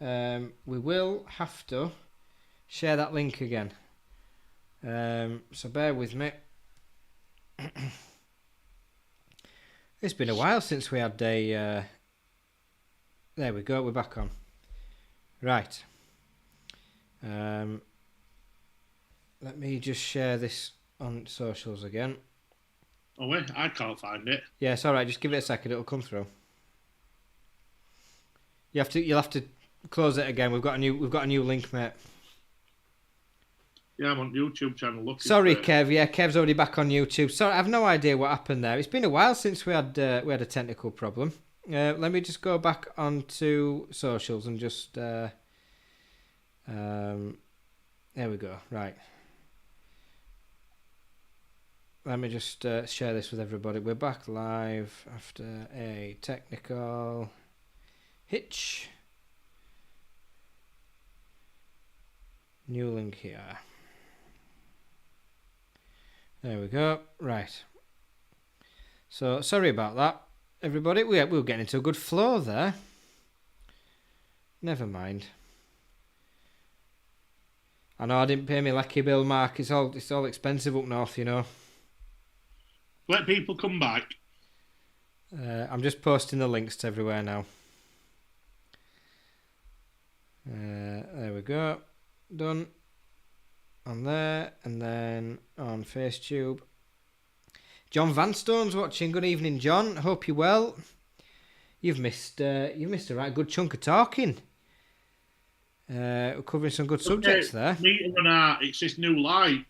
we will have to share that link again. So bear with me. It's been a while since we had a... there we go, we're back on. Right. Let me just share this on socials again. Oh wait, I can't find it. Yeah, it's alright, just give it a second, it'll come through. You'll have to close it again. We've got a new link, mate. Yeah, I'm on YouTube channel looking. Sorry, Kev. Yeah, Kev's already back on YouTube. Sorry, I've no idea what happened there. It's been a while since we had a technical problem. Let me just go back onto socials and just there we go. Right. Let me just share this with everybody. We're back live after a technical hitch. New link here. There we go. Right. So, sorry about that, everybody. We were getting into a good flow there. Never mind. I know I didn't pay my lecky bill, Mark. It's all expensive up north, you know. Let people come back. I'm just posting the links to everywhere now. There we go. Done. On there, and then on FaceTube. John Vanstone's watching. Good evening, John. Hope you're well. You've missed a right good chunk of talking. We're covering some good subjects there. It's this new light.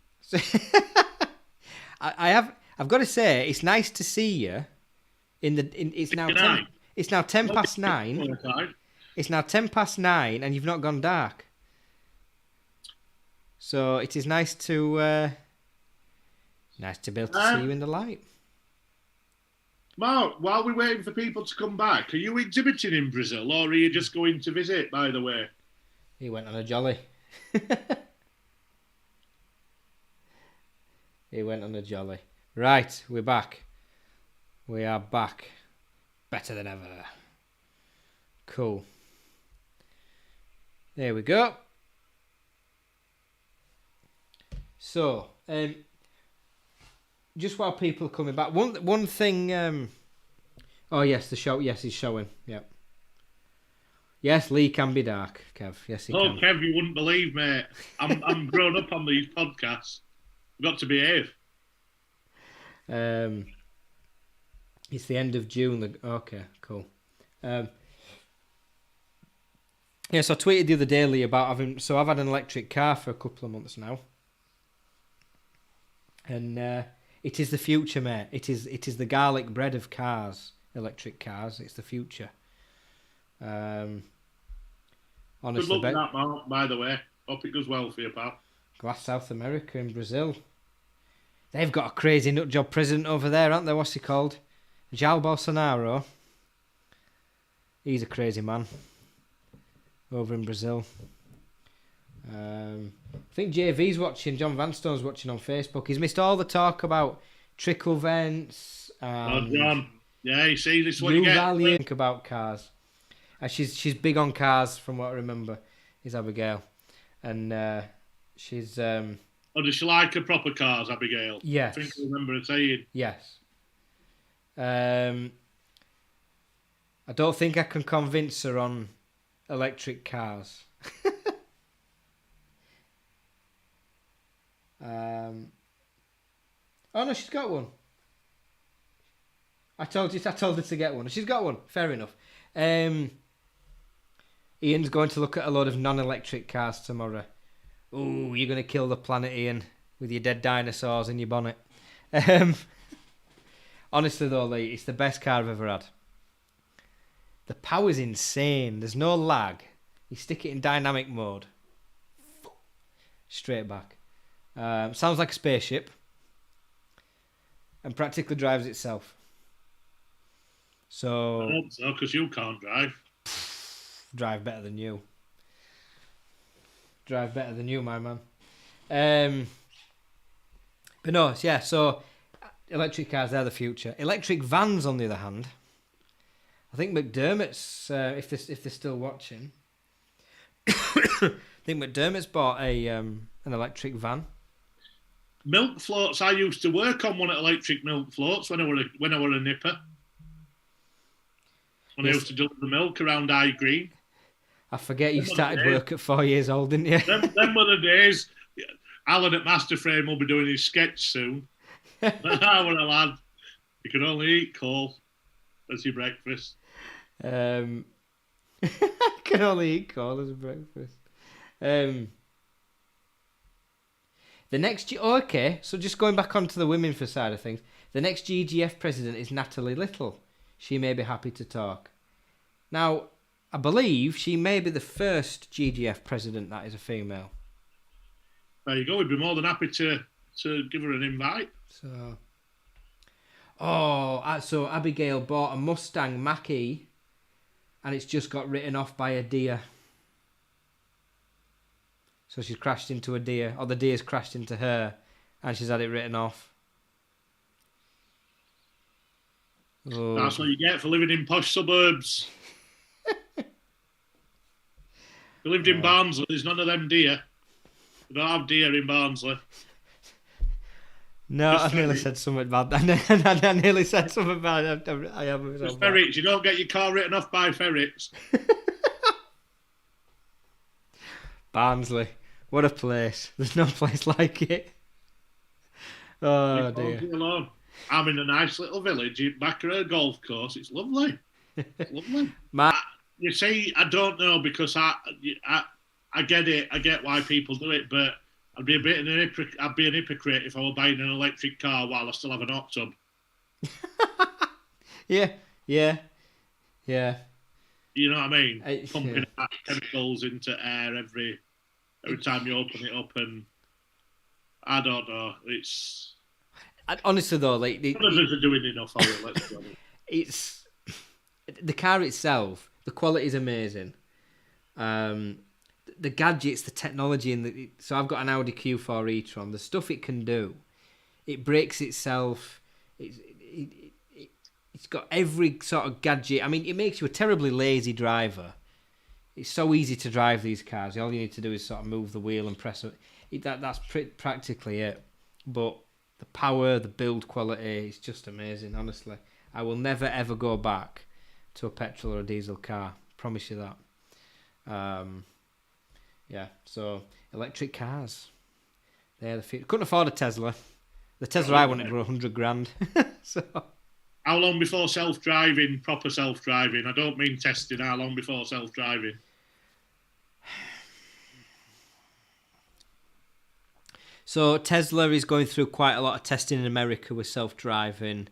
I've got to say, it's nice to see you. It's now 10 past 9. It's now 10 past 9, and you've not gone dark. So it is nice to be able to see you in the light. Mark, while we're waiting for people to come back, are you exhibiting in Brazil, or are you just going to visit, by the way? He went on a jolly. He went on a jolly. Right, we're back. We are back. Better than ever. Cool. There we go. So, just while people are coming back, one thing. Oh yes, the show. Yes, he's showing. Yep. Yes, Lee can be dark, Kev. Yes, he can. Oh, Kev, you wouldn't believe, mate. I'm grown up on these podcasts. I've got to behave. It's the end of June. Okay, cool. Yes, I tweeted the other day, Lee, about having. So I've had an electric car for a couple of months now. And it is the future, mate. It is the garlic bread of cars, electric cars. It's the future. Honestly, good luck with that, Mark, by the way. Hope it goes well for you, pal. Glass South America and Brazil. They've got a crazy nutjob president over there, aren't they? What's he called? Jair Bolsonaro. He's a crazy man. Over in Brazil. I think JV's watching, John Vanstone's watching on Facebook. He's missed all the talk about trickle vents. Oh, John. Yeah, you see, this is what you get. Think about cars. She's big on cars, from what I remember, is Abigail. And she's... Oh, does she like her proper cars, Abigail? Yes. I think I remember her saying. Yes. I don't think I can convince her on electric cars. Oh no, she's got one. I told her to get one. She's got one. Fair enough. Ian's going to look at a load of non-electric cars tomorrow. Ooh, you're going to kill the planet, Ian, with your dead dinosaurs in your bonnet. Honestly though, Lee, it's the best car I've ever had. The power's insane. There's no lag. You stick it in dynamic mode. Straight back. Sounds like a spaceship. And practically drives itself. So... I hope so, because you can't drive. Drive better than you. Drive better than you, my man. But no, yeah, so... Electric cars, they're the future. Electric vans, on the other hand... I think McDermott's, if they're still watching... I think McDermott's bought an electric van. Milk floats. I used to work on one of electric milk floats when I were a nipper. When I used to deliver milk around High Green. I forget you started work at 4 years old, didn't you? Them were the days. Alan at Masterframe will be doing his sketch soon. I were a lad. You could only eat coal as your breakfast. I can only eat coal as a breakfast. The next... Okay, so just going back onto the women for side of things. The next GGF president is Natalie Little. She may be happy to talk. Now, I believe she may be the first GGF president that is a female. There you go. We'd be more than happy to give her an invite. So Abigail bought a Mustang Mach-E and it's just got written off by a deer. So she's crashed into a deer, or the deer's crashed into her, and she's had it written off. Oh. That's what you get for living in posh suburbs. If you lived in Barnsley, there's none of them deer. We don't have deer in Barnsley. No, I nearly said something bad. I nearly said something bad. I haven't. Just ferrets. You don't get your car written off by ferrets. Barnsley. What a place. There's no place like it. Oh, dear. Alone. I'm in a nice little village back at a golf course. It's lovely. It's lovely. You see, I don't know, because I get it. I get why people do it, but I'd be an hypocrite if I were buying an electric car while I still have an hot tub. Yeah. You know what I mean? Pumping chemicals into air every time you open it up, and I don't know. It's honestly though, like none of us are doing enough for it. Let's be honest. It's the car itself. The quality is amazing. The gadgets, the technology, and so I've got an Audi Q4 e-tron. The stuff it can do, it brakes itself. It's got every sort of gadget. I mean, it makes you a terribly lazy driver. It's so easy to drive these cars. All you need to do is sort of move the wheel and press it. That's practically it. But the power, the build quality, it's just amazing, honestly. I will never, ever go back to a petrol or a diesel car. Promise you that. Yeah, so electric cars. They're the future. Couldn't afford a Tesla. The Tesla I wanted were 100 grand. So... How long before self-driving, proper self-driving? I don't mean testing. How long before self-driving? So Tesla is going through quite a lot of testing in America with self-driving.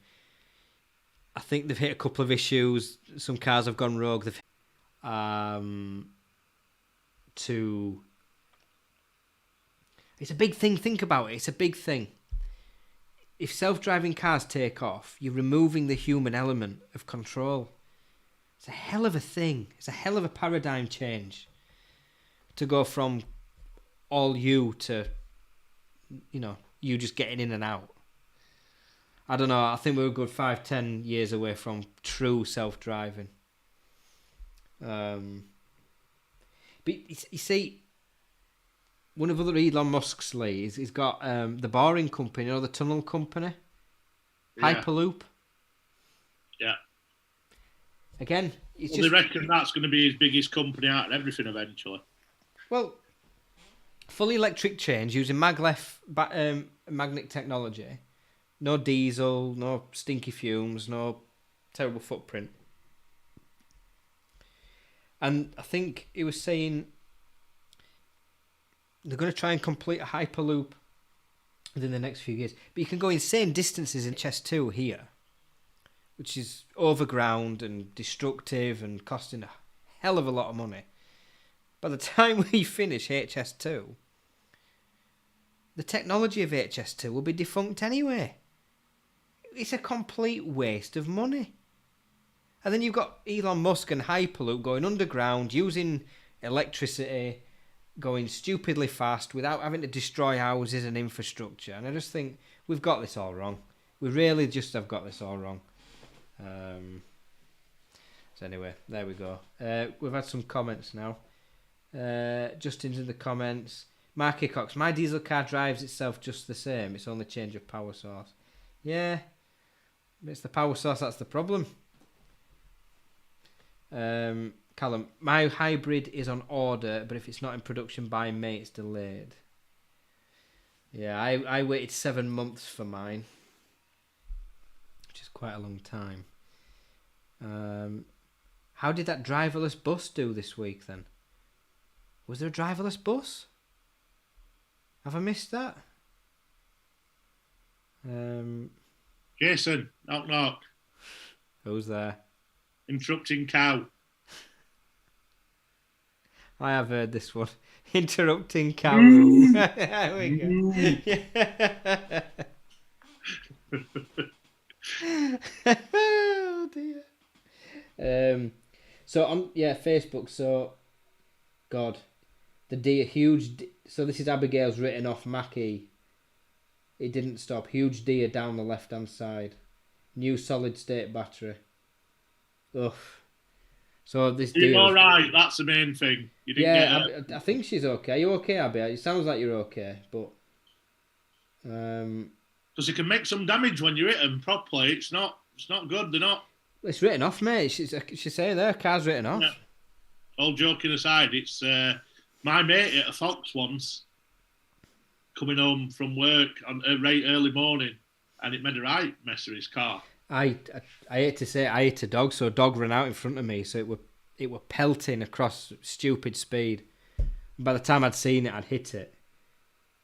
I think they've hit a couple of issues. Some cars have gone rogue. It's a big thing. Think about it. It's a big thing. If self-driving cars take off, you're removing the human element of control. It's a hell of a thing. It's a hell of a paradigm change. To go from all you to, you just getting in and out. I don't know. I think we're a good 5-10 years away from true self-driving. But you see, one of other Elon Musk's leads, he's got the Boring Company, the tunnel company, yeah. Hyperloop. Yeah. Again, they reckon that's going to be his biggest company out of everything eventually. Well, fully electric change using maglev magnet technology, no diesel, no stinky fumes, no terrible footprint. And I think he was saying they're going to try and complete a Hyperloop within the next few years. But you can go insane distances in HS2 here, which is overground and destructive and costing a hell of a lot of money. By the time we finish HS2, the technology of HS2 will be defunct anyway. It's a complete waste of money. And then you've got Elon Musk and Hyperloop going underground, using electricity, going stupidly fast without having to destroy houses and infrastructure. And I just think we've got this all wrong. We really just have got this all wrong. So anyway, there we go. We've had some comments now. Justin's in the comments. Marky Cox, my diesel car drives itself just the same. It's only change of power source. Yeah, it's the power source that's the problem. Callum, my hybrid is on order, but if it's not in production by May, it's delayed. Yeah, I waited 7 months for mine, which is quite a long time. How did that driverless bus do this week then? Was there a driverless bus? Have I missed that? Jason, knock knock. Who's there? Interrupting cow. I have heard this one. Interrupting cow rule. There we go. Oh dear. So on Facebook. So, God, the deer huge. So this is Abigail's written off Mackie. It didn't stop. Huge deer down the left hand side. New solid state battery. Ugh. So this deer. You're all right. That's the main thing. You didn't I think she's okay. You okay, Abby? It sounds like you're okay, but because it can make some damage when you hit them properly. It's not good. They're not. It's written off, mate. She's saying there, car's written off. Yeah. All joking aside, it's my mate hit a fox once, coming home from work on a right early morning, and it made a right mess of his car. I hate to say it, I hit a dog, so a dog ran out in front of me, so it were pelting across stupid speed. By the time I'd seen it, I'd hit it.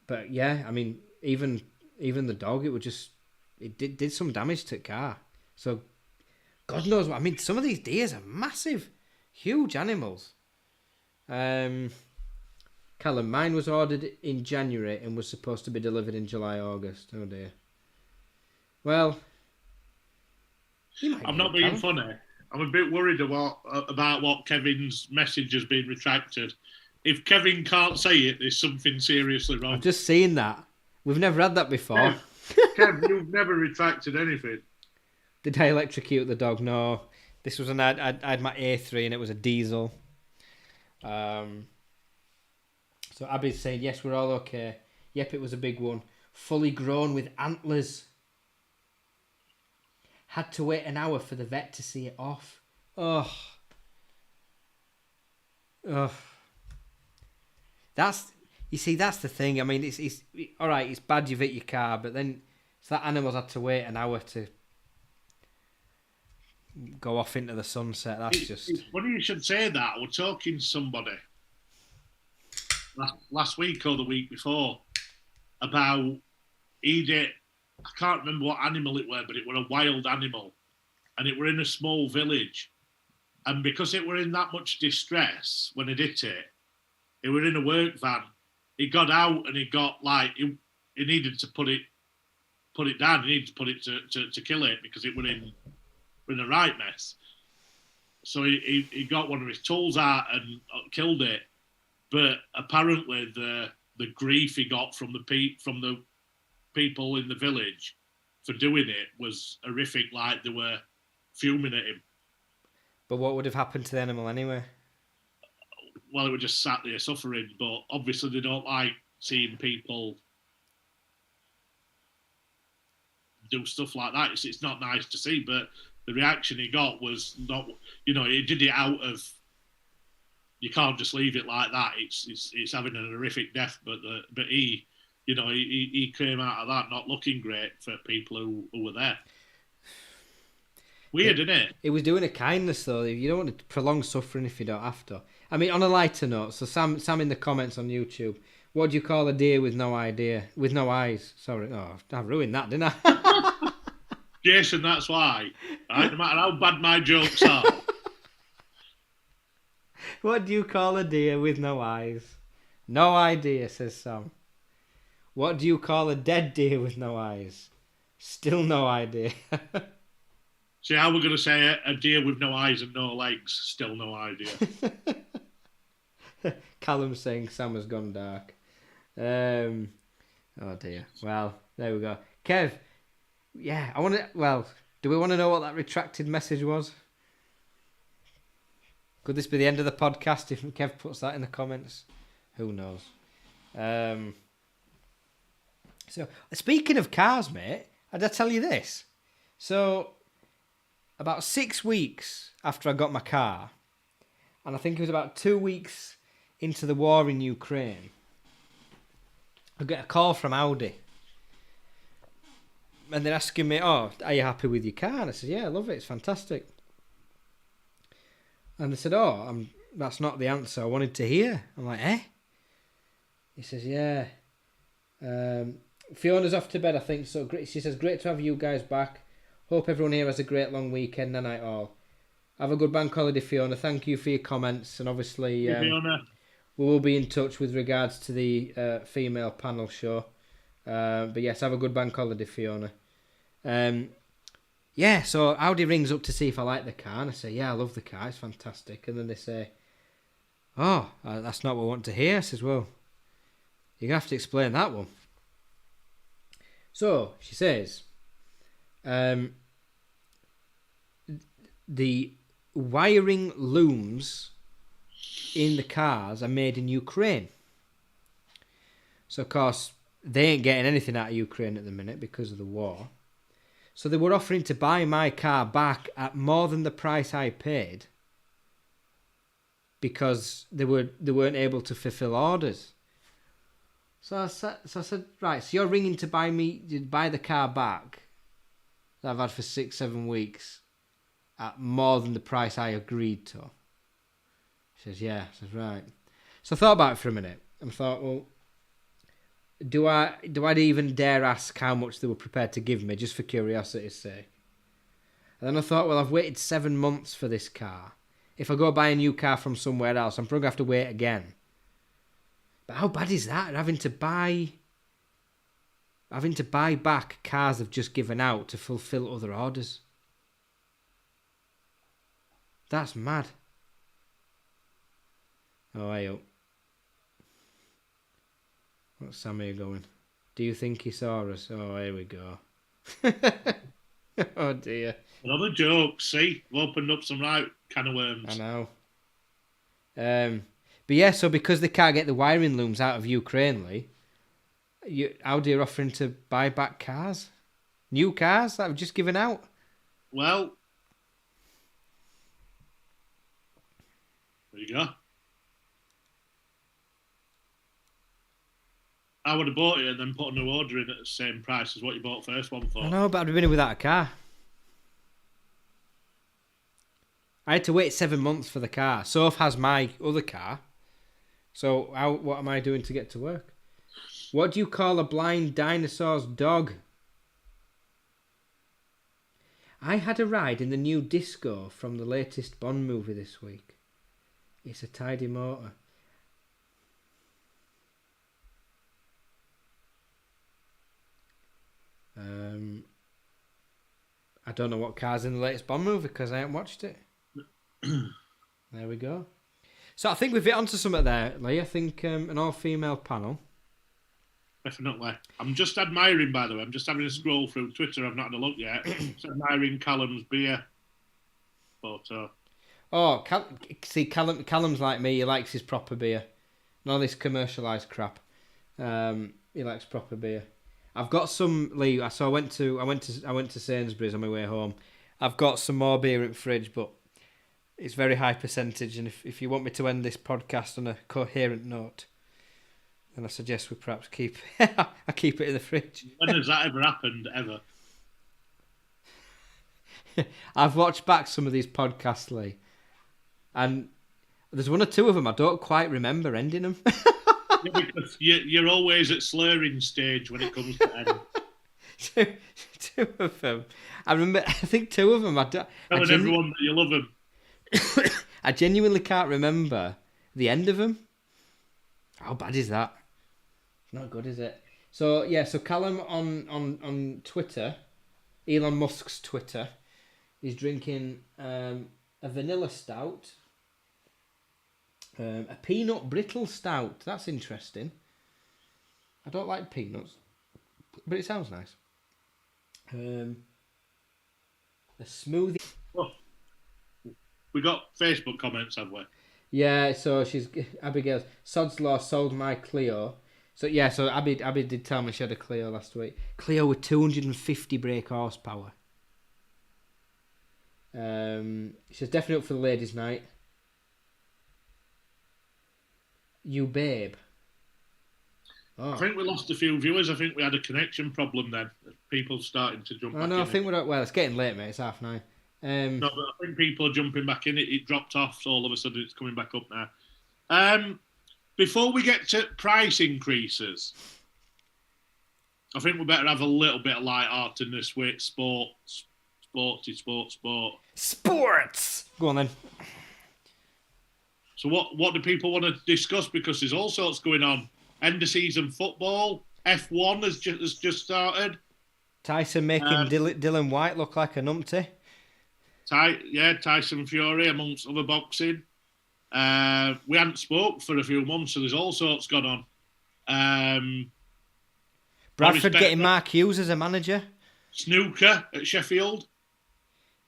But yeah, I mean, even the dog, it did some damage to the car. So God knows what. I mean, some of these deers are massive, huge animals. Callum, mine was ordered in January and was supposed to be delivered in July, August. Oh dear. Well, I'm not being funny. I'm a bit worried about what Kevin's message has been retracted. If Kevin can't say it, there's something seriously wrong. I've just seen that. We've never had that before. Kev, you've never retracted anything. Did I electrocute the dog? No. This was I had my A3 and it was a diesel. So Abby's saying, yes, we're all okay. Yep, it was a big one. Fully grown with antlers. Had to wait an hour for the vet to see it off. Ugh. That's the thing. I mean, it's all right. It's bad you've hit your car, but then that animal's had to wait an hour to go off into the sunset. It's funny you should say that. I was talking to somebody last week or the week before about Edith. I can't remember what animal it were, but it were a wild animal, and it were in a small village, and because it were in that much distress when it hit it, it were in a work van. He got out and he got he needed to put it down. He needed to put it to kill it because it were in a right mess. So he got one of his tools out and killed it. But apparently the grief he got from the people in the village for doing it was horrific. Like they were fuming at him. But what would have happened to the animal anyway? Well, it was just sat there suffering. But obviously they don't like seeing people do stuff like that. It's not nice to see. But the reaction he got was not. He did it out of. You can't just leave it like that. It's having an horrific death. But he came out of that not looking great for people who were there. Weird, isn't it? It was doing a kindness, though. You don't want to prolong suffering if you don't have to. I mean, on a lighter note, so Sam in the comments on YouTube, what do you call a deer with no eyes? Sorry, I ruined that, didn't I? Jason, that's why. Right? No matter how bad my jokes are. What do you call a deer with no eyes? No idea, says Sam. What do you call a dead deer with no eyes? Still no idea. See how we're going to say a deer with no eyes and no legs? Still no idea. Callum's saying Sam has gone dark. Oh dear. Well, there we go. Kev, yeah, do we want to know what that retracted message was? Could this be the end of the podcast if Kev puts that in the comments? Who knows? So, speaking of cars, mate, I'd I tell you this. So, about 6 weeks after I got my car, and I think it was about 2 weeks into the war in Ukraine, I get a call from Audi. And they're asking me, oh, are you happy with your car? And I said, yeah, I love it. It's fantastic. And they said, oh, that's not the answer I wanted to hear. I'm like, eh? He says, yeah. Fiona's off to bed, I think. So she says, great to have you guys back. Hope everyone here has a great long weekend. And night all. Have a good bank holiday, Fiona. Thank you for your comments. And obviously, Fiona. We will be in touch with regards to the female panel show. But yes, have a good bank holiday, Fiona. Yeah, so Audi rings up to see if I like the car. And I say, yeah, I love the car. It's fantastic. And then they say, oh, that's not what I want to hear. I says, well, you're going to have to explain that one. So, she says, the wiring looms in the cars are made in Ukraine. So, of course, they ain't getting anything out of Ukraine at the minute because of the war. So they were offering to buy my car back at more than the price I paid because they weren't able to fulfill orders. So I said, right, so you're ringing to buy the car back that I've had for 6-7 weeks at more than the price I agreed to. She says, yeah. I says, right. So I thought about it for a minute and thought, well, do I even dare ask how much they were prepared to give me just for curiosity's sake? And then I thought, well, I've waited 7 months for this car. If I go buy a new car from somewhere else, I'm probably going to have to wait again. But how bad is that? Having to buy back cars they've just given out to fulfill other orders. That's mad. Oh, hey up. What's Sammy going? Do you think he saw us? Oh, here we go. Oh, dear. Another joke. See? We've opened up some right can of worms. I know. But yeah, so because they can't get the wiring looms out of Ukraine, Audi are offering to buy back cars. New cars that have just given out. Well, there you go. I would have bought it and then put a new order in at the same price as what you bought the first one for. I know, but I'd have been in without a car. I had to wait 7 months for the car. Soph has my other car. So what am I doing to get to work? What do you call a blind dinosaur's dog? I had a ride in the new disco from the latest Bond movie this week. It's a tidy motor. I don't know what car's in the latest Bond movie because I haven't watched it. There we go. So I think we've hit onto something there, Lee. I think an all-female panel. Definitely. I'm just admiring, by the way. I'm just having a scroll through Twitter. I've not had a look yet. Just admiring Callum's beer photo. Oh, see, Callum's like me. He likes his proper beer. None of this commercialised crap. He likes proper beer. I've got some, Lee. So I went to Sainsbury's on my way home. I've got some more beer in the fridge, but it's very high percentage. And if you want me to end this podcast on a coherent note, then I suggest we perhaps keep it in the fridge. When has that ever happened, ever? I've watched back some of these podcasts, Lee, and there's one or two of them I don't quite remember ending them. Yeah, because you're always at slurring stage when it comes to end. two of them. I remember. I think two of them. Telling everyone that you love them. I genuinely can't remember the end of them. How bad is that? Not good, is it? So yeah. So Callum on Twitter, Elon Musk's Twitter, he's drinking a vanilla stout. A peanut brittle stout. That's interesting. I don't like peanuts, but it sounds nice. A smoothie. Well, We got Facebook comments, have we? Yeah, so Abigail Sod's Law sold my Clio. So yeah, so Abby did tell me she had a Clio last week. Clio with 250 brake horsepower. She's definitely up for the ladies' night. You babe. Oh. I think we lost a few viewers. I think we had a connection problem then. People starting to jump back in. No, I think it's getting late, mate. It's 9:30. No, but I think people are jumping back in. It dropped off, so all of a sudden it's coming back up now. Before we get to price increases, I think we better have a little bit of light-heartedness with sports. Go on then. So what do people want to discuss? Because there's all sorts going on. End of season football. F1 has just started. Tyson making Dylan White look like a numpty. Tyson Fury amongst other boxing. We hadn't spoke for a few months, so there's all sorts going on. Bradford getting Mark Hughes as a manager. Snooker at Sheffield.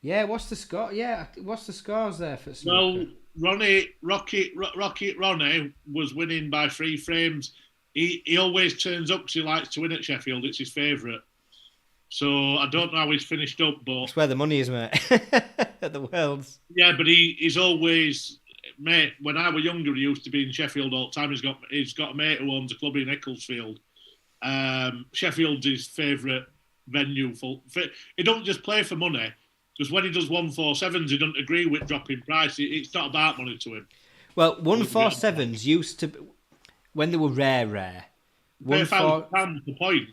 Yeah, what's the score? Yeah, what's the scores there for snooker? Well, Rocket Ronnie was winning by 3 frames. He always turns up because he likes to win at Sheffield. It's his favourite. So I don't know how he's finished up, but that's where the money is, mate. At the Worlds. Yeah, but he's always, mate. When I was younger, he used to be in Sheffield all the time. He's got a mate who owns a club in Ecclesfield. Sheffield's his favourite venue. He don't just play for money. Because when he does 147s, he doesn't agree with dropping price. It's not about money to him. Well, 147s used to, when they were rare. £1,000 the point.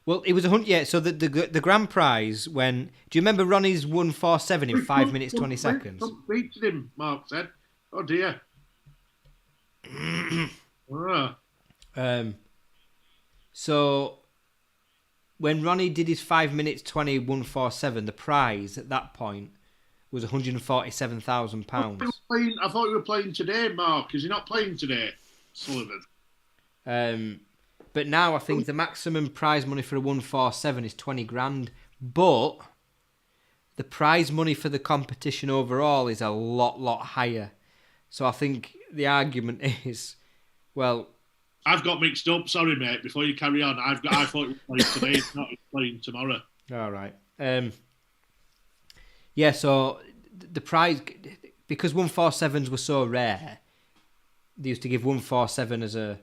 Well, it was 100. Yeah, so the grand prize when. Do you remember Ronnie's 147 in 5 minutes 20 seconds? Beated him, Mark said. Oh dear. So when Ronnie did his 5 minutes 20 147, the prize at that point was £147,000. I thought you were playing today, Mark. Is he not playing today, Sullivan? But now I think the maximum prize money for a 147 is 20 grand. But the prize money for the competition overall is a lot higher. So I think the argument is, well, I've got mixed up. Sorry, mate. Before you carry on, I thought you were playing today. It's not playing tomorrow. All right. Yeah. So the prize, because 147s were so rare, they used to give 147 as a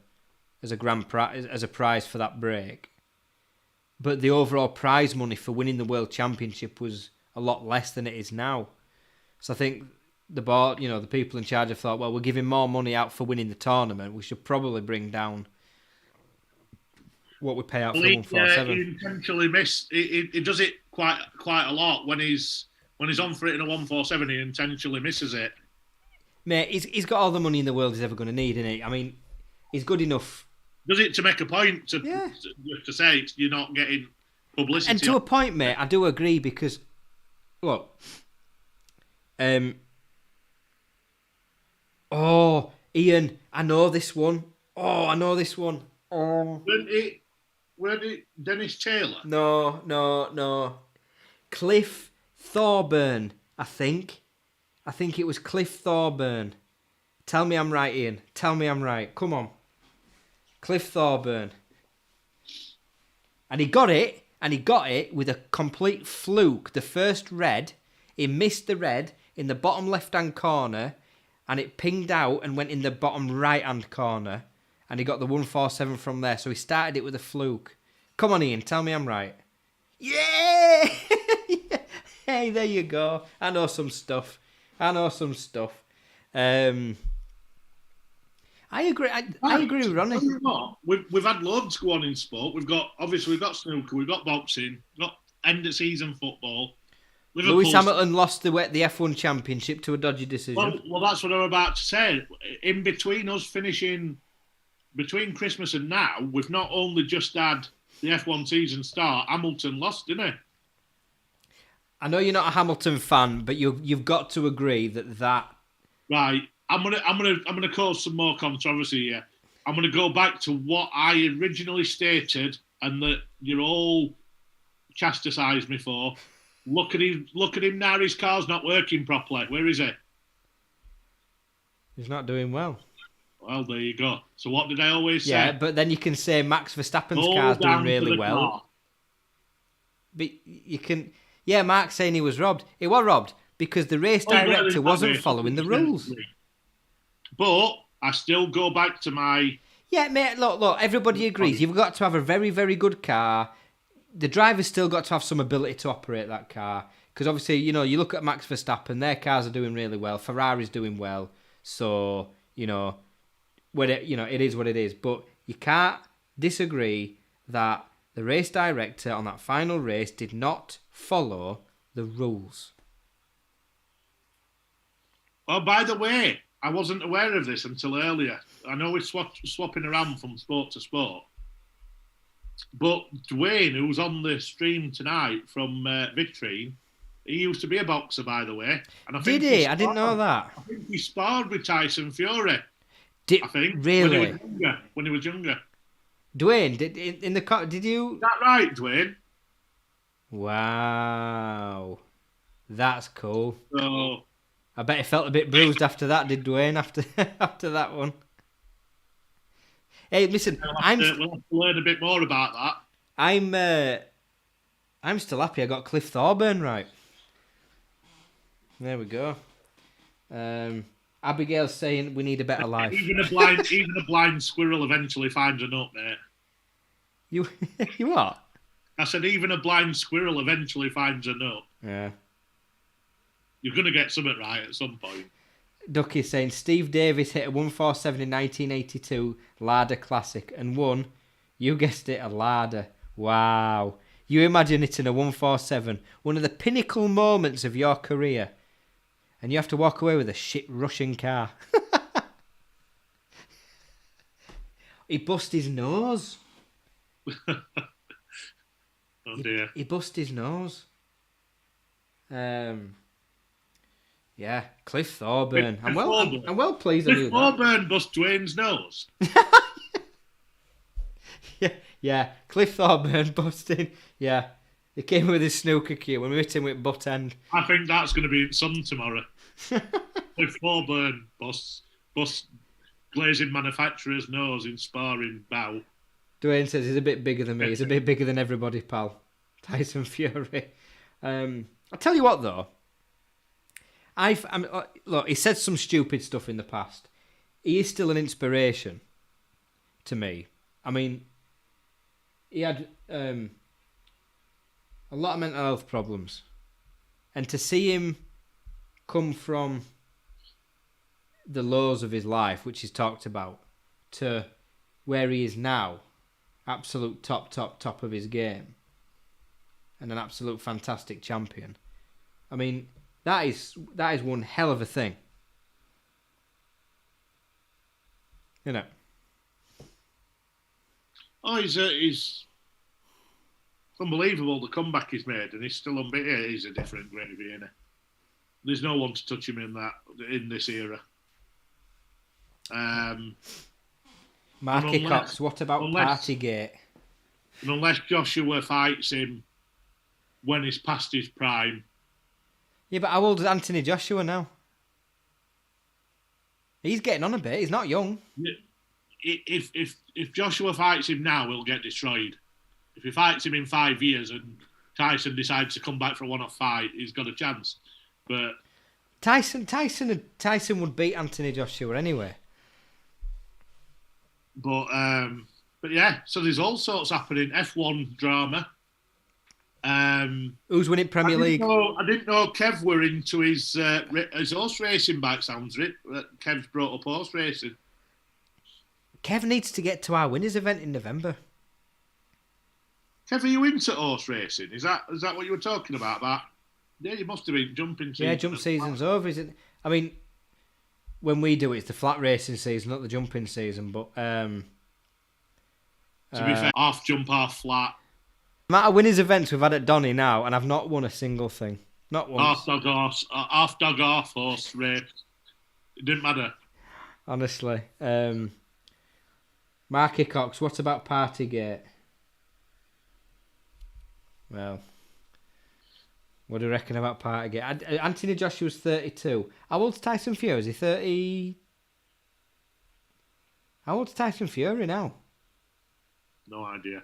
grand prize, as a prize for that break. But the overall prize money for winning the World Championship was a lot less than it is now. So I think the board, the people in charge have thought, well, we're giving more money out for winning the tournament. We should probably bring down what we pay out for 147. He intentionally missed. He does it quite a lot when he's on for it in a 147. He intentionally misses it. Mate, he's got all the money in the world he's ever going to need, isn't he? I mean, he's good enough. Does it to make a point to say you're not getting publicity. And to a point, mate, I do agree because, look, oh, Ian, I know this one. Weren't it Dennis Taylor? No. Cliff Thorburn, I think. I think it was Cliff Thorburn. Tell me I'm right, Ian. Tell me I'm right. Come on. Cliff Thorburn. And he got it with a complete fluke. The first red, he missed the red in the bottom left-hand corner, and it pinged out and went in the bottom right-hand corner, and he got the 147 from there. So he started it with a fluke. Come on, Ian, tell me I'm right. Yeah! Hey, there you go. I know some stuff. I agree. I agree with Ronnie. We've had loads go on in sport. We've got snooker, we've got boxing, we've got end of season football. Lewis Hamilton lost the F1 championship to a dodgy decision. Well, that's what I'm about to say. In between us finishing between Christmas and now, we've not only just had the F1 season start. Hamilton lost, didn't he? I know you're not a Hamilton fan, but you've got to agree that. Right. I'm gonna cause some more controversy here. I'm gonna go back to what I originally stated, and that you're all chastised me for. Look at him now. His car's not working properly. Where is it? He's not doing well. Well, there you go. So what did I always say? Yeah, but then you can say Max Verstappen's Go car's doing down to really the well. car. But you can... Yeah, Mark's saying he was robbed. He was robbed because the race director wasn't following the rules. But I still go back to my... Yeah, mate, look, everybody agrees. You've got to have a very, very good car. The driver's still got to have some ability to operate that car. Because obviously, you know, you look at Max Verstappen, their cars are doing really well. Ferrari's doing well. So, you know, it is what it is. But you can't disagree that the race director on that final race did not follow the rules. Oh, by the way, I wasn't aware of this until earlier. I know we're swapping around from sport to sport. But Dwayne, who's on the stream tonight from Vitrine, he used to be a boxer, by the way. And I think Did he? I didn't know that. I think he sparred with Tyson Fury. I think. Really? When he was younger. Dwayne, did you... Is that right, Dwayne? Wow. That's cool. So... I bet he felt a bit bruised after that, did Dwayne, after that one. Hey, listen, we'll have to learn a bit more about that. I'm still happy I got Cliff Thorburn right. There we go. Abigail's saying we need a better life. Even a blind squirrel eventually finds a nut, mate. You what? I said even a blind squirrel eventually finds a nut. Yeah. You're going to get something right at some point. Ducky's saying Steve Davis hit a 147 in 1982 Lada Classic and won, you guessed it, a Lada. Wow. You imagine hitting a 147, one of the pinnacle moments of your career, and you have to walk away with a shit Russian car. He bust his nose. Oh dear. He bust his nose. Yeah, Cliff Thorburn. I'm well pleased I knew that. Cliff Thorburn bust Dwayne's nose. yeah. Cliff Thorburn busting. Yeah, he came with his snooker cue and we hit him with butt end. I think that's going to be in Sun tomorrow. Cliff Thorburn bust glazing manufacturer's nose in sparring bout. Dwayne says he's a bit bigger than me. He's a bit bigger than everybody, pal. Tyson Fury. I'll tell you what though. Look, he said some stupid stuff in the past. He is still an inspiration to me. I mean, he had a lot of mental health problems. And to see him come from the lows of his life, which he's talked about, to where he is now, absolute top of his game, and an absolute fantastic champion. I mean... That is one hell of a thing. You know. Oh, he's unbelievable the comeback he's made, and he's still unbeaten. He's a different gravy, isn't he? There's no one to touch him in this era. Marky Cox, what about Partygate? And unless Joshua fights him when he's past his prime. Yeah, but how old is Anthony Joshua now? He's getting on a bit. He's not young. If Joshua fights him now, he'll get destroyed. If he fights him in 5 years and Tyson decides to come back for a one-off fight, he's got a chance. But Tyson would beat Anthony Joshua anyway. But yeah, so there's all sorts happening. F1 drama. Who's winning Premier League? I didn't know Kev were into his horse racing bike. Sounds it. Kev's brought up horse racing. Kev needs to get to our winners event in November. Kev, are you into horse racing? Is that what you were talking about? Yeah, you must have been jumping season. Yeah, jump season's over, isn't it? I mean, when we do it, it's the flat racing season, not the jumping season. But to be fair, half jump, half flat. The amount of winners events we've had at Donny now, and I've not won a single thing. Not once. Half dog, half horse race. It didn't matter. Honestly. Marky Cox, what about Partygate? Well, what do you reckon about Partygate? Anthony Joshua's 32. How old's Tyson Fury? Is he 30? How old's Tyson Fury now? No idea.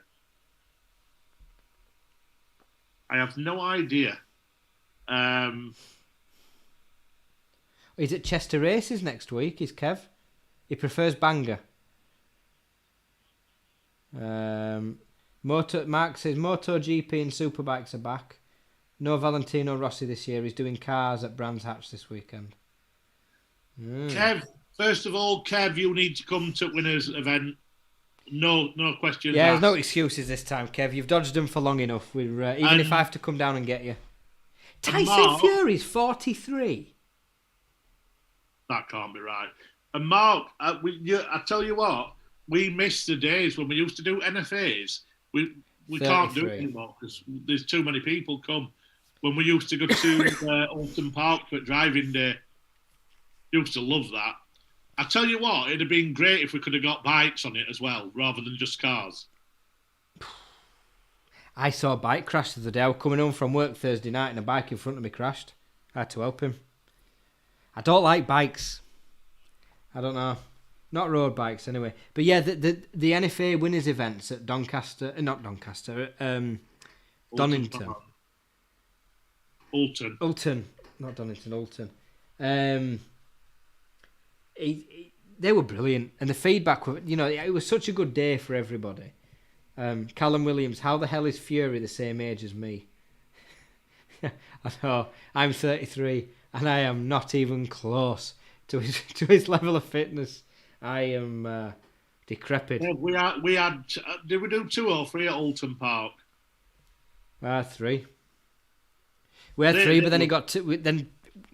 I have no idea. He's at Chester Races next week, is Kev. He prefers Bangor. Mark says MotoGP and Superbikes are back. No Valentino Rossi this year. He's doing cars at Brands Hatch this weekend. Kev, first of all, Kev, you need to come to Winners event. No questions Yeah, asked. there's no excuses this time, Kev. You've dodged them for long enough. Even if I have to come down and get you. Tyson Fury's 43. That can't be right. And Mark, I tell you what, we miss the days when we used to do NFAs. We can't do it anymore because there's too many people come. When we used to go to Alton Park for driving day, used to love that. I tell you what, it'd have been great if we could have got bikes on it as well, rather than just cars. I saw a bike crash the other day. I was coming home from work Thursday night and a bike in front of me crashed. I had to help him. I don't like bikes. I don't know. Not road bikes anyway. But yeah, the NFA winners events at Doncaster, Donington. Alton, not Donington, Alton. They were brilliant, and the feedback, it was such a good day for everybody. Callum Williams, how the hell is Fury the same age as me? I know, I'm 33, and I am not even close to his level of fitness. I am decrepit. We had. Did we do 2 or 3 at Alton Park? 3. We had 3, but then it got to. Then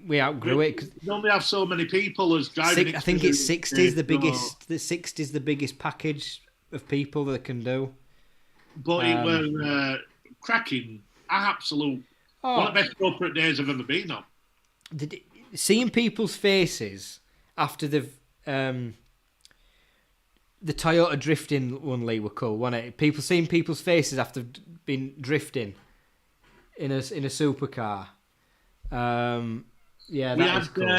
we outgrew it. Cause we only have so many people as driving. I think it's 60 is the biggest. The 60 is the biggest package of people that can do. But it was cracking, absolute. One of the best corporate days I've ever been on. Seeing people's faces after the Toyota drifting one, Lee, were cool, wasn't it? People seeing people's faces after being drifting in a supercar. Yeah, that was cool.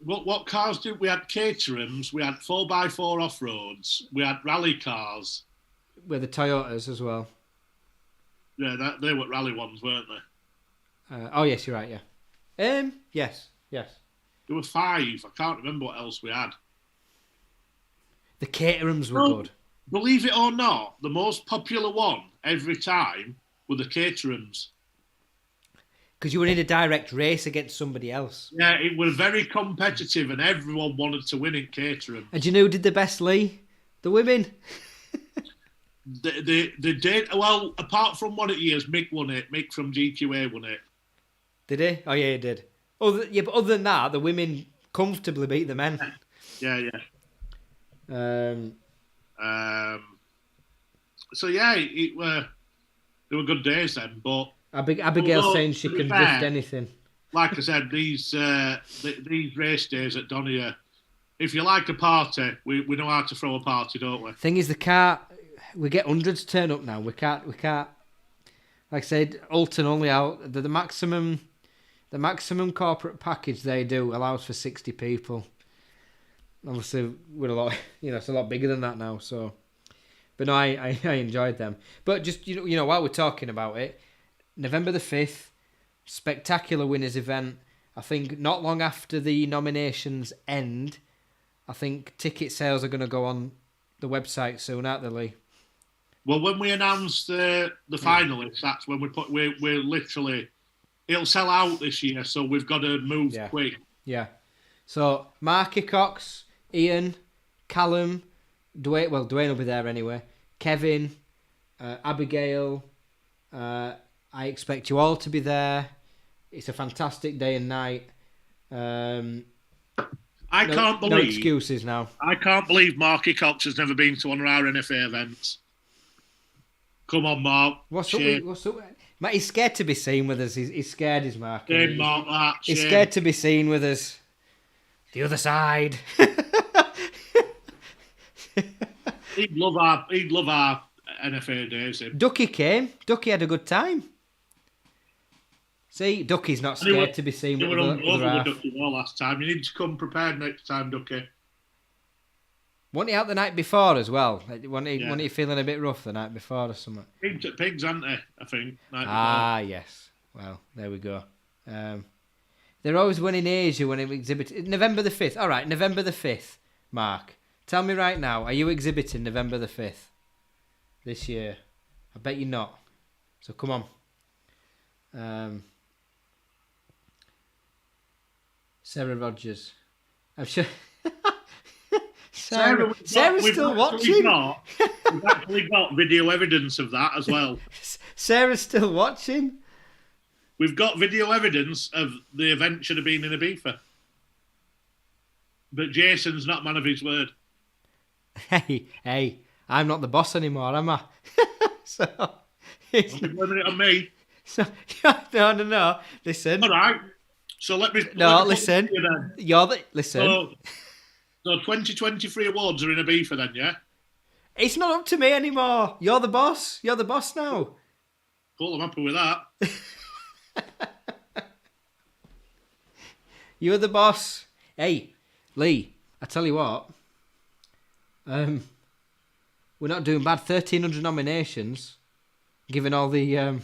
What cars do we had? Caterhams, we had 4x4 off-roads, we had rally cars. With the Toyotas as well. Yeah, they were rally ones, weren't they? Oh yes, you're right. Yeah. Yes. There were 5. I can't remember what else we had. The Caterhams were good. Believe it or not, the most popular one every time were the Caterhams. Because you were in a direct race against somebody else. Yeah, it was very competitive, and everyone wanted to win in Caterham. And do you know who did the best, Lee? The women. They did. Well, apart from one of years, Mick won it. Mick from GQA won it. Did he? Oh, yeah, he did. But other than that, the women comfortably beat the men. Yeah. So yeah, they were good days then. But Abigail's saying she can drift anything. Like I said, these race days at Donia, if you like a party, we know how to throw a party, don't we? Thing is, we get hundreds turn up now. We can't. Like I said, Alton only out the maximum corporate package they do allows for 60 people. Obviously, we're a lot, it's a lot bigger than that now. So, but no, I enjoyed them. But just while we're talking about it, November the 5th, spectacular winners event. I think not long after the nominations end, I think ticket sales are going to go on the website soon, aren't they, Lee? Well, when we announce the finalists, that's when we're literally, it'll sell out this year, so we've got to move quick. Yeah. So Marky Cox, Ian, Callum, Dwayne. Well, Dwayne will be there anyway. Kevin, Abigail. I expect you all to be there. It's a fantastic day and night. I can't believe. No excuses now. I can't believe Marky Cox has never been to one of our NFA events. Come on, Mark. What's up? Mate, he's scared to be seen with us. He's scared, is Mark. Shame, Mark, that. He's scared to be seen with us. The other side. He'd love our NFA days. Ducky came. Ducky had a good time. See, Ducky's not scared to be seen with the Ducky last time. You need to come prepared next time, Ducky. Wasn't he out the night before as well? Wasn't he feeling a bit rough the night before or something? Pigs, aren't they? I think. Yes. Well, there we go. They're always winning Asia when it exhibited. November the 5th. All right, November the 5th, Mark. Tell me right now, are you exhibiting November the 5th this year? I bet you're not. So come on. Sarah Rogers. I'm sure... Sarah's still watching. We've actually got video evidence of that as well. Sarah's still watching. We've got video evidence of the event should have been in Ibiza. But Jason's not man of his word. Hey, I'm not the boss anymore, am I? So don't be blaming it on me. So no. Listen. All right. So let me. Listen. Listen. So 2023 awards are in Ibiza then, yeah? It's not up to me anymore. You're the boss. You're the boss now. Cool, I'm happy with that. You're the boss. Hey, Lee, I tell you what. We're not doing bad. 1,300 nominations, given all the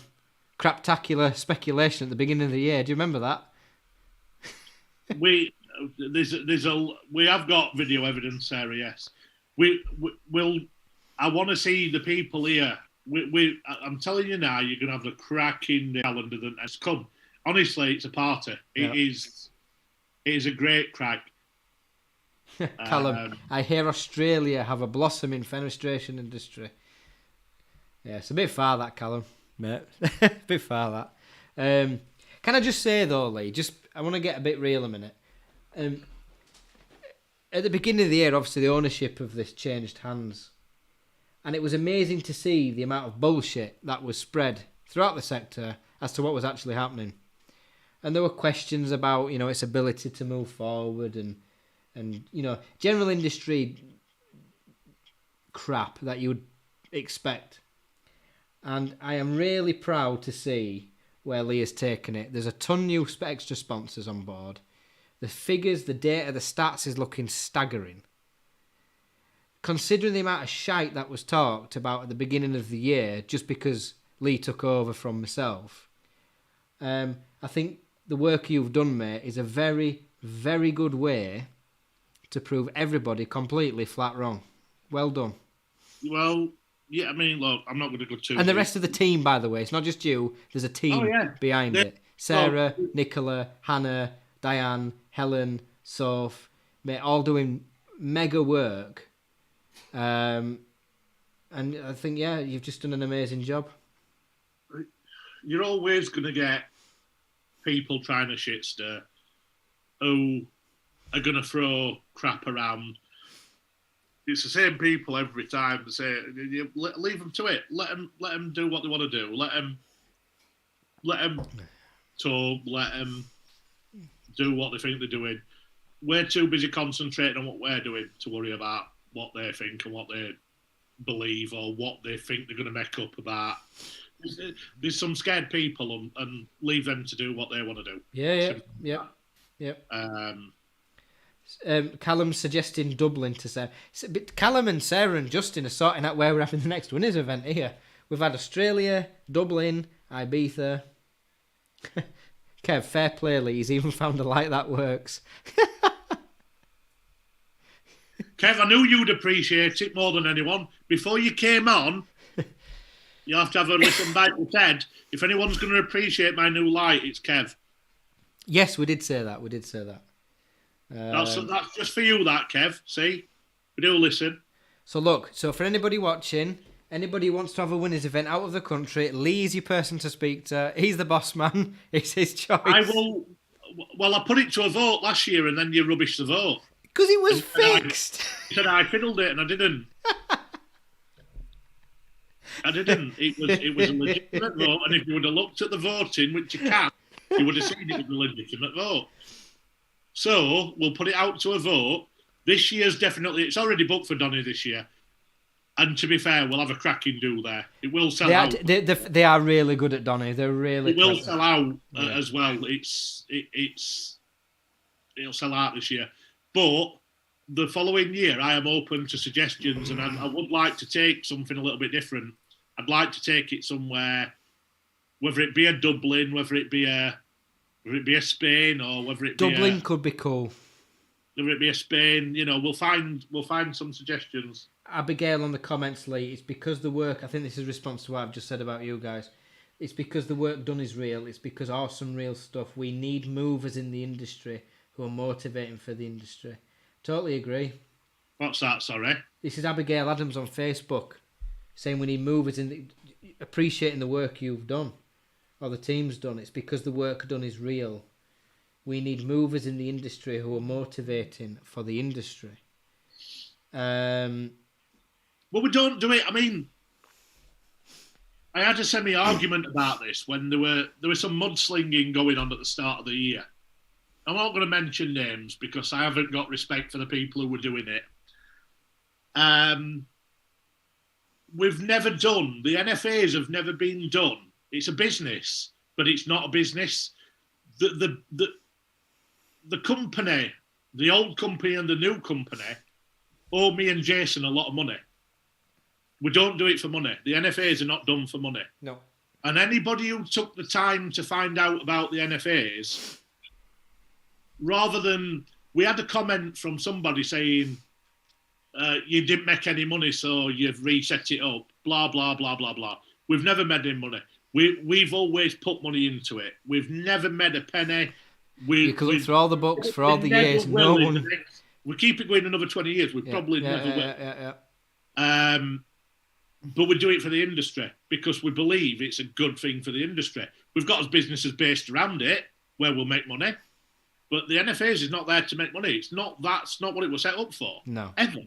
craptacular speculation at the beginning of the year. Do you remember that? We have got video evidence, Sarah. Yes, we'll. I want to see the people here. I'm telling you now, you're going to have the cracking calendar that has come. Honestly, it's a party. Yeah. It is a great crack. Callum, I hear Australia have a blossoming fenestration industry. Yeah, it's a bit far that, Callum, mate. A bit far that. Can I just say though, Lee? I want to get a bit real a minute. At the beginning of the year, obviously the ownership of this changed hands, and it was amazing to see the amount of bullshit that was spread throughout the sector as to what was actually happening. And there were questions about, its ability to move forward and general industry crap that you would expect. And I am really proud to see where Lee has taken it. There's a ton new extra sponsors on board. The figures, the data, the stats is looking staggering. Considering the amount of shite that was talked about at the beginning of the year, just because Lee took over from myself, I think the work you've done, mate, is a very, very good way to prove everybody completely flat wrong. Well done. Well, yeah, I mean, look, I'm not going to go too... And the rest of the team, by the way, it's not just you. There's a team behind it. Sarah, Nicola, Hannah, Diane, Helen, Soph, mate, all doing mega work. And I think, you've just done an amazing job. You're always going to get people trying to shit stir who are going to throw crap around. It's the same people every time. They say, leave them to it. Let them do what they want to do. Let them talk. Let them do what they think they're doing. We're too busy concentrating on what we're doing to worry about what they think and what they believe or what they think they're going to make up about. There's some scared people and leave them to do what they want to do. Yeah. Callum's suggesting Dublin to Sarah. But Callum and Sarah and Justin are sorting out where we're having the next winners event here. We've had Australia, Dublin, Ibiza. Kev, fair play, Lee. He's even found a light that works. Kev, I knew you'd appreciate it more than anyone. Before you came on, you have to have a listen back to Ted. If anyone's going to appreciate my new light, it's Kev. Yes, we did say that. That's just for you, that, Kev. See? We do listen. So for anybody watching, anybody who wants to have a winners event out of the country, Lee's your person to speak to. He's the boss man. It's his choice. I put it to a vote last year and then you rubbished the vote. Because it was fixed. I fiddled it and I didn't. It was a legitimate vote, and if you would have looked at the voting, which you can, you would have seen it was a legitimate vote. So we'll put it out to a vote. This year's it's already booked for Donny this year. And to be fair, we'll have a cracking do there. It will sell out. They are really good at Donny. They're really. It will sell out as well. It'll sell out this year. But the following year, I am open to suggestions, and I would like to take something a little bit different. I'd like to take it somewhere, whether it be a Dublin, whether it be a Spain, or whether it be Dublin could be cool. Whether it be a Spain, you know, we'll find some suggestions. Abigail on the comments, Lee. It's because the work. I think this is a response to what I've just said about you guys. It's because the work done is real. It's because awesome real stuff. We need movers in the industry who are motivating for the industry. Totally agree. What's that? Sorry. This is Abigail Adams on Facebook saying we need movers in appreciating the work you've done or the team's done. It's because the work done is real. We need movers in the industry who are motivating for the industry. Well, we don't do it. I mean, I had a semi-argument about this when there was some mudslinging going on at the start of the year. I'm not going to mention names because I haven't got respect for the people who were doing it. We've never done. The NFAs have never been done. It's a business, but it's not a business. The company, the old company and the new company, owe me and Jason a lot of money. We don't do it for money. The NFAs are not done for money. No. And anybody who took the time to find out about the NFAs, rather than... We had a comment from somebody saying, you didn't make any money, so you've reset it up, blah, blah, blah, blah, blah. We've never made any money. We've always put money into it. We've never made a penny. You can look through all the books for all the years. No one... We keep it going another 20 years. We probably never will. But we do it for the industry because we believe it's a good thing for the industry. We've got businesses based around it where we'll make money. But the NFAs is not there to make money. That's not what it was set up for. No. Ever.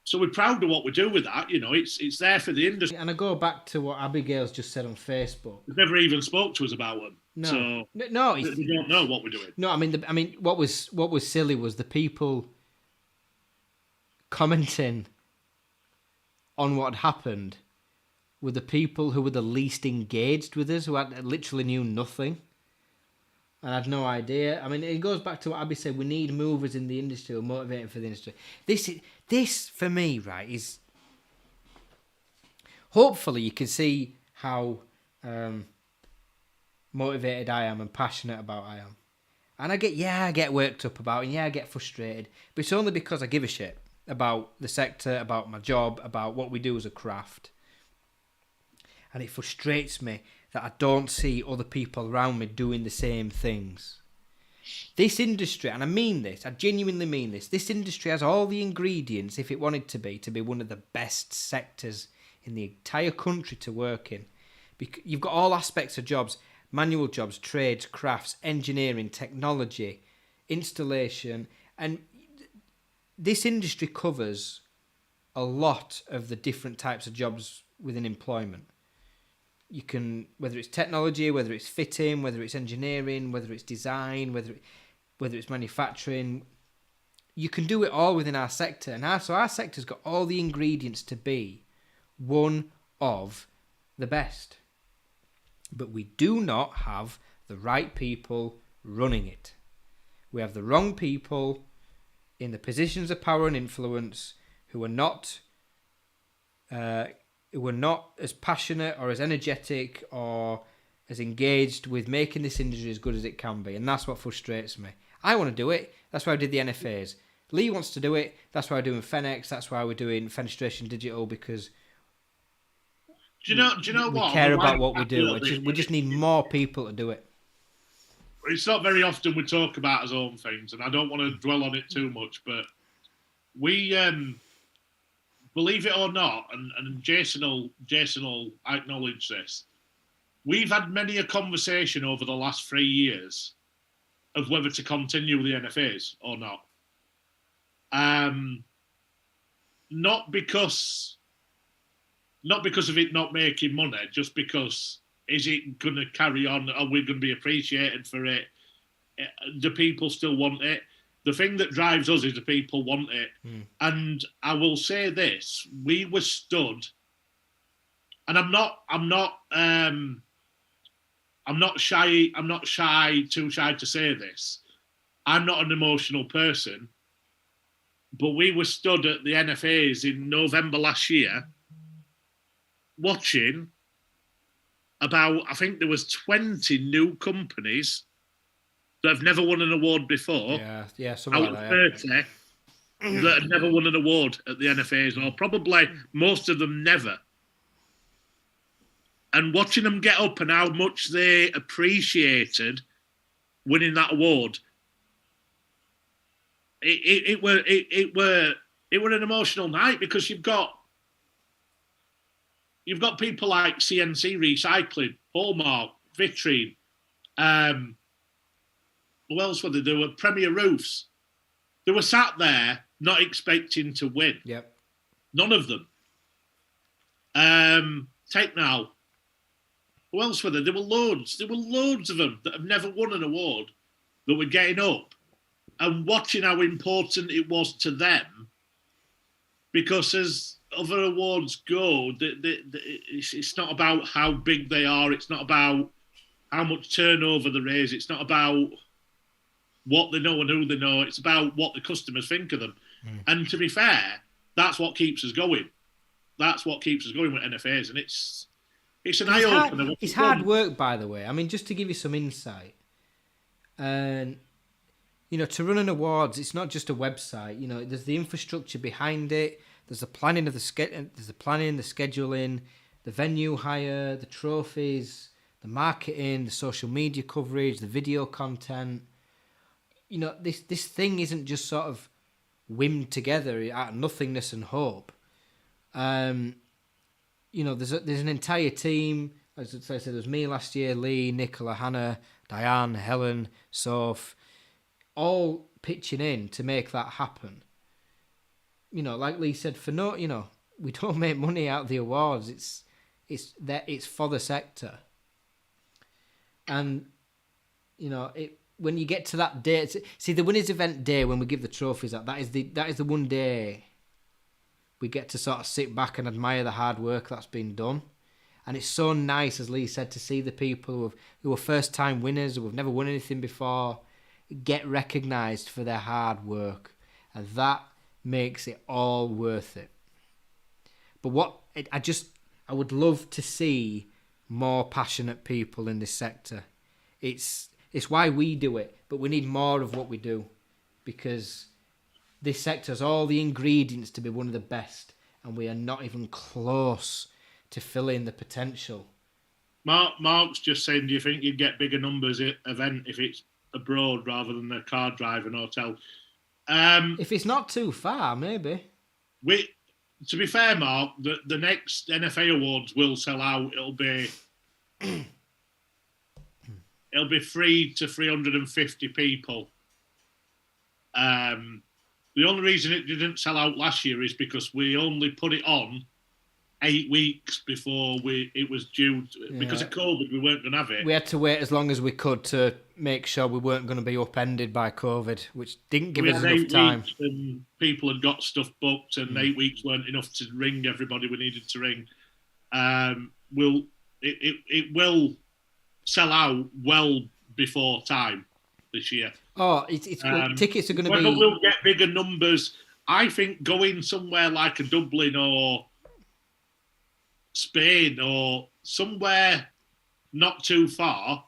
So we're proud of what we do with that. You know, it's there for the industry. And I go back to what Abigail's just said on Facebook. They've never even spoke to us about them. No. So no, we don't know what we're doing. No, I mean, what was silly was the people commenting on what had happened were the people who were the least engaged with us, who had literally knew nothing and had no idea. I mean, it goes back to what Abby said. We need movers in the industry who are motivating for the industry. This for me, right, is hopefully you can see how motivated I am and passionate about I am. And I get worked up about it, and I get frustrated. But it's only because I give a shit about the sector, about my job, about what we do as a craft. And it frustrates me that I don't see other people around me doing the same things. This industry, and I mean this, I genuinely mean this industry has all the ingredients, if it wanted to be one of the best sectors in the entire country to work in. You've got all aspects of jobs, manual jobs, trades, crafts, engineering, technology, installation, and this industry covers a lot of the different types of jobs within employment. You can, whether it's technology, whether it's fitting, whether it's engineering, whether it's design, whether it's manufacturing, you can do it all within our sector. And so our sector's got all the ingredients to be one of the best. But we do not have the right people running it. We have the wrong people in the positions of power and influence who are not as passionate or as energetic or as engaged with making this industry as good as it can be. And that's what frustrates me. I want to do it. That's why I did the NFAs. Lee wants to do it. That's why we're doing Fenex. That's why we're doing Fenestration Digital, because do you know we what? care about what we do. We just need more people to do it. It's not very often we talk about our own things, and I don't want to dwell on it too much, but we, believe it or not, and Jason will acknowledge this, we've had many a conversation over the last 3 years of whether to continue the NFAs or not. Not because of it not making money, just because, is it going to carry on? Are we going to be appreciated for it? Do people still want it? The thing that drives us is the people want it. And I will say this: we were stood, and I'm not shy. I'm not too shy to say this. I'm not an emotional person, but we were stood at the NFAs in November last year watching about, I think there was 20 new companies that have never won an award before. Yeah, something out like of that. 30 that have never won an award at the NFAs, or probably most of them never. And watching them get up and how much they appreciated winning that award, it were an emotional night, because you've got people like CNC Recycling, Hallmark, Vitrine, who else were they? There were Premier Roofs. They were sat there not expecting to win. Yep. None of them. Take now. Who else were there? There were loads. There were loads of them that have never won an award that were getting up and watching how important it was to them. Because as other awards go, it's not about how big they are. It's not about how much turnover there is. It's not about what they know and who they know. It's about what the customers think of them. And to be fair, that's what keeps us going. That's what keeps us going with NFAs. And it's an eye-opener. It's hard work, by the way. I mean, just to give you some insight. And, to run an awards, it's not just a website. There's the infrastructure behind it. There's the planning of the scheduling, the venue hire, the trophies, the marketing, the social media coverage, the video content. This thing isn't just sort of whimmed together out of nothingness and hope. There's an entire team. As I said, there was me last year, Lee, Nicola, Hannah, Diane, Helen, Soph, all pitching in to make that happen. Like Lee said, we don't make money out of the awards. It's for the sector. And, when you get to that day, see the winners event day when we give the trophies out, that is the one day we get to sort of sit back and admire the hard work that's been done. And it's so nice, as Lee said, to see the people who are first-time winners, who have never won anything before, get recognised for their hard work. And that makes it all worth it. But I would love to see more passionate people in this sector. It's why we do it, but we need more of what we do, because this sector has all the ingredients to be one of the best, and we are not even close to filling the potential. Mark's just saying, do you think you'd get bigger numbers at event if it's abroad rather than a car drive and hotel? If it's not too far, maybe. To be fair, Mark, the next NFA Awards will sell out. It'll be 300 to 350 people. The only reason it didn't sell out last year is because we only put it on 8 weeks before it was due. Because of COVID, we weren't going to have it. We had to wait as long as we could to make sure we weren't going to be upended by COVID, which didn't give us enough time. And people had got stuff booked, and 8 weeks weren't enough to ring everybody we needed to ring. It will sell out well before time this year. Oh, tickets are going to be... Whether we'll get bigger numbers, I think going somewhere like a Dublin or Spain or somewhere not too far,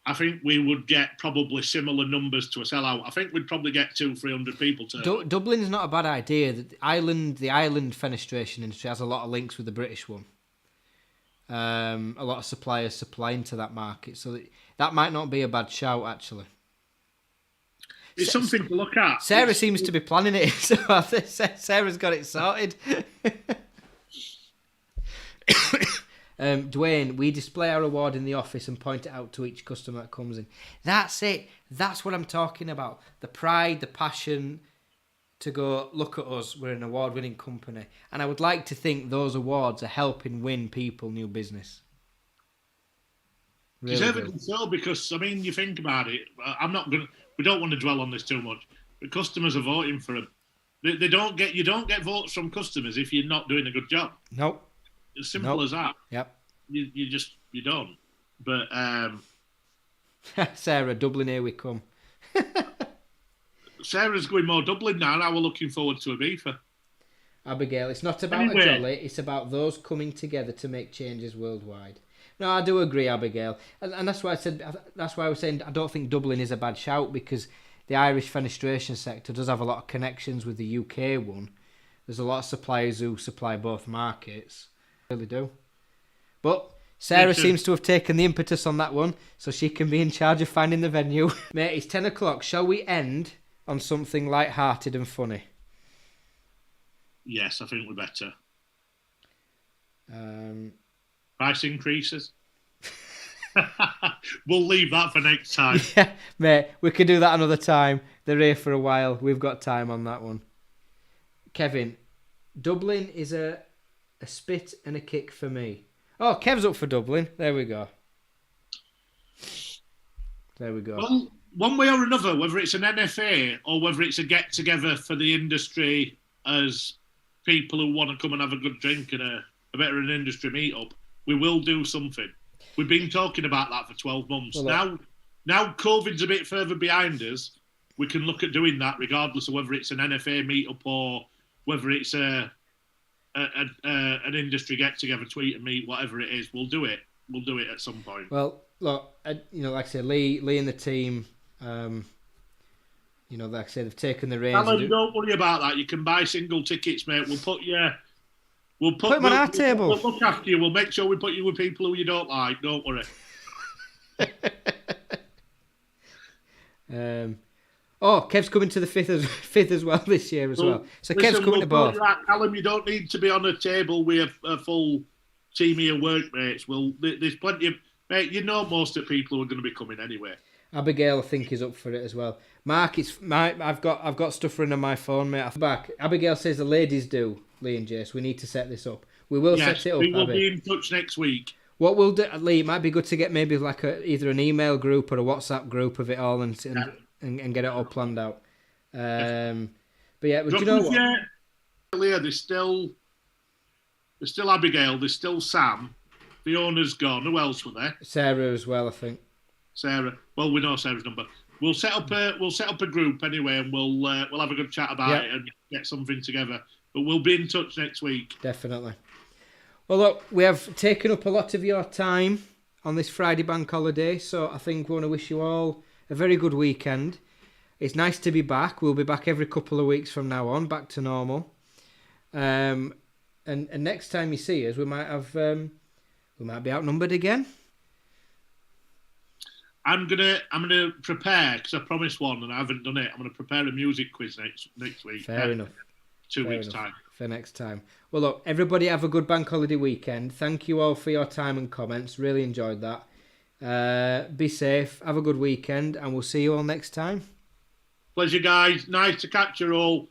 I think we would get probably similar numbers to a sellout. I think we'd probably get 200-300 people to... Dublin's not a bad idea. The island fenestration industry has a lot of links with the British one. A lot of suppliers supplying to that market, so that might not be a bad shout, actually. It's something to look at. Sarah seems to be planning it, so I think Sarah's got it sorted. Dwayne, we display our award in the office and point it out to each customer that comes in. That's it. That's what I'm talking about. The pride, the passion to go, look at us, we're an award-winning company. And I would like to think those awards are helping win people new business. Really deservedly so, because, I mean, you think about it, we don't want to dwell on this too much, but customers are voting for them. You don't get votes from customers if you're not doing a good job. Nope. As simple as that. Yep. You don't. But Sarah, Dublin, here we come. Sarah's going more Dublin now. Now we're looking forward to Ibiza. Abigail, it's not about a jolly, it's about those coming together to make changes worldwide. No, I do agree, Abigail. And that's why I was saying I don't think Dublin is a bad shout, because the Irish fenestration sector does have a lot of connections with the UK one. There's a lot of suppliers who supply both markets. They really do. But Sarah seems to have taken the impetus on that one, so she can be in charge of finding the venue. Mate, it's 10 o'clock. Shall we end on something light-hearted and funny? Yes, I think we're better. Price increases. We'll leave that for next time. Yeah, mate, we can do that another time. They're here for a while. We've got time on that one. Kevin, Dublin is a spit and a kick for me. Oh, Kev's up for Dublin. There we go. Well, one way or another, whether it's an NFA or whether it's a get-together for the industry as people who want to come and have a good drink and a bit of an industry meet-up, we will do something. We've been talking about that for 12 months. Well, now COVID's a bit further behind us, we can look at doing that regardless of whether it's an NFA meet-up or whether it's an industry get-together, tweet and meet, whatever it is. We'll do it. We'll do it at some point. Well, look, like I say, Lee and the team, like I say, they've taken the reins. Alan, don't worry about that. You can buy single tickets, mate. We'll put them on our table. We'll look after you. We'll make sure we put you with people who you don't like. Don't worry. Kev's coming to the fifth as well this year as well. So listen, Kev's coming to both. Callum, you don't need to be on a table with a full team of your workmates. There's plenty of... Mate, you know most of the people who are going to be coming anyway. Abigail, I think, is up for it as well. Mark, I've got stuff running on my phone, mate. Back. Abigail says the ladies do, Lee and Jace. We need to set this up. We will set it up. We will be in touch next week. What we'll do, Lee, it might be good to get maybe like either an email group or a WhatsApp group of it all and get it all planned out. But yeah, do you know what? Yeah, there's still Abigail. There's still Sam. Fiona's gone. Who else were there? Sarah as well, I think. Sarah. Well, we know Sarah's number. We'll set up a group anyway, and we'll have a good chat about it and get something together. But we'll be in touch next week. Definitely. Well, look, we have taken up a lot of your time on this Friday bank holiday, so I think we want to wish you all a very good weekend. It's nice to be back. We'll be back every couple of weeks from now on, back to normal. And next time you see us, we might be outnumbered again. I'm gonna prepare, because I promised one and I haven't done it. I'm gonna prepare a music quiz next week. Fair enough. 2 weeks' time. For next time. Well, look, everybody have a good bank holiday weekend. Thank you all for your time and comments. Really enjoyed that. Be safe. Have a good weekend, and we'll see you all next time. Pleasure, guys. Nice to catch you all.